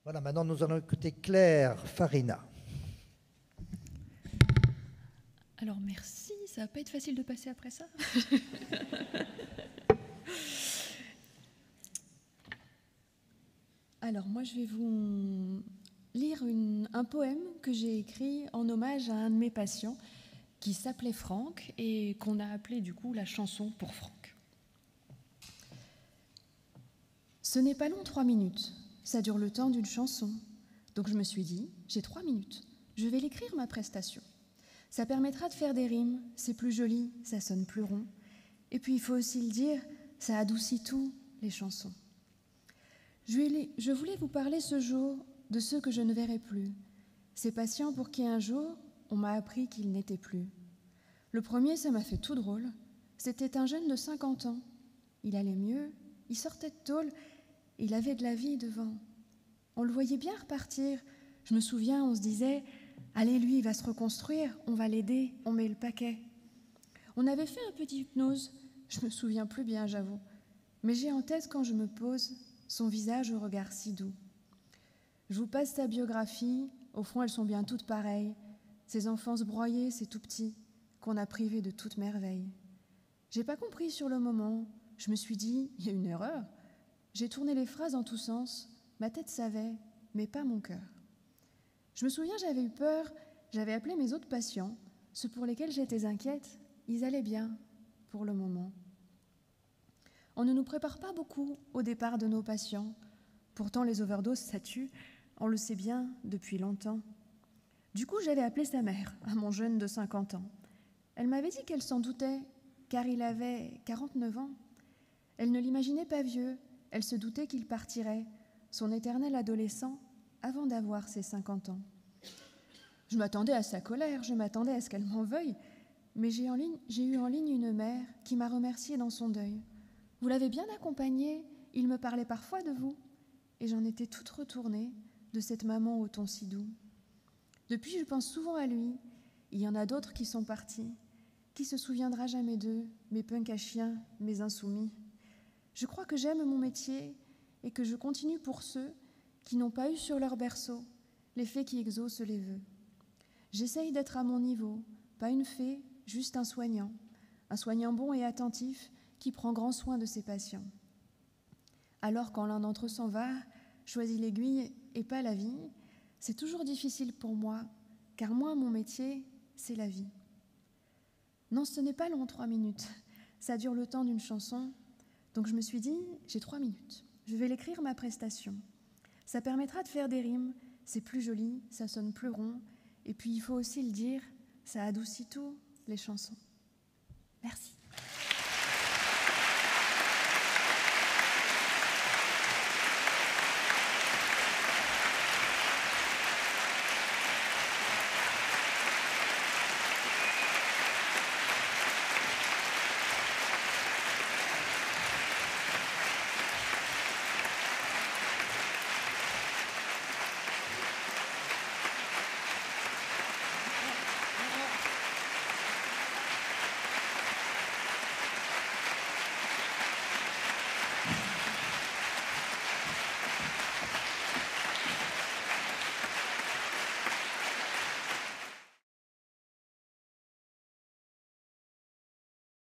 Voilà, maintenant nous allons écouter Claire Farina. Alors merci, ça va pas être facile de passer après ça. Alors moi je vais vous lire un poème que j'ai écrit en hommage à un de mes patients qui s'appelait Franck et qu'on a appelé du coup la chanson pour Franck. Ce n'est pas long 3 minutes, ça dure le temps d'une chanson. Donc je me suis dit, j'ai 3 minutes, je vais l'écrire ma prestation. Ça permettra de faire des rimes, c'est plus joli, ça sonne plus rond. Et puis il faut aussi le dire, ça adoucit tout, les chansons. Je voulais vous parler ce jour de ceux que je ne verrai plus, ces patients pour qui un jour on m'a appris qu'ils n'étaient plus. Le premier, ça m'a fait tout drôle, c'était un jeune de 50 ans. Il allait mieux, il sortait de tôle, il avait de la vie devant. On le voyait bien repartir, je me souviens, on se disait « Allez, lui, il va se reconstruire, on va l'aider, on met le paquet ». On avait fait un petit hypnose, je me souviens plus bien, j'avoue, mais j'ai en tête quand je me pose son visage au regard si doux. Je vous passe sa biographie, au fond elles sont bien toutes pareilles, ses enfances broyées, ses tout petits, qu'on a privés de toute merveille. J'ai pas compris sur le moment, je me suis dit, il y a une erreur. J'ai tourné les phrases en tous sens, ma tête savait, mais pas mon cœur. Je me souviens, j'avais eu peur, j'avais appelé mes autres patients, ceux pour lesquels j'étais inquiète, ils allaient bien, pour le moment. On ne nous prépare pas beaucoup au départ de nos patients. Pourtant, les overdoses, ça tue, on le sait bien depuis longtemps. Du coup, j'avais appelé sa mère, à mon jeune de 50 ans. Elle m'avait dit qu'elle s'en doutait, car il avait 49 ans. Elle ne l'imaginait pas vieux, elle se doutait qu'il partirait, son éternel adolescent, avant d'avoir ses 50 ans. Je m'attendais à sa colère, je m'attendais à ce qu'elle m'en veuille, mais j'ai eu en ligne une mère qui m'a remerciée dans son deuil. Vous l'avez bien accompagné, il me parlait parfois de vous. Et j'en étais toute retournée de cette maman au ton si doux. Depuis, je pense souvent à lui. Il y en a d'autres qui sont partis. Qui se souviendra jamais d'eux, mes punks à chiens, mes insoumis. Je crois que j'aime mon métier et que je continue pour ceux qui n'ont pas eu sur leur berceau les fées qui exaucent les vœux. J'essaye d'être à mon niveau, pas une fée, juste un soignant bon et attentif qui prend grand soin de ses patients. Alors quand l'un d'entre eux s'en va, choisit l'aiguille et pas la vie, c'est toujours difficile pour moi, car moi, mon métier, c'est la vie. Non, ce n'est pas long 3 minutes, ça dure le temps d'une chanson, donc je me suis dit, j'ai 3 minutes, je vais l'écrire ma prestation. Ça permettra de faire des rimes, c'est plus joli, ça sonne plus rond, et puis il faut aussi le dire, ça adoucit tout, les chansons. Merci.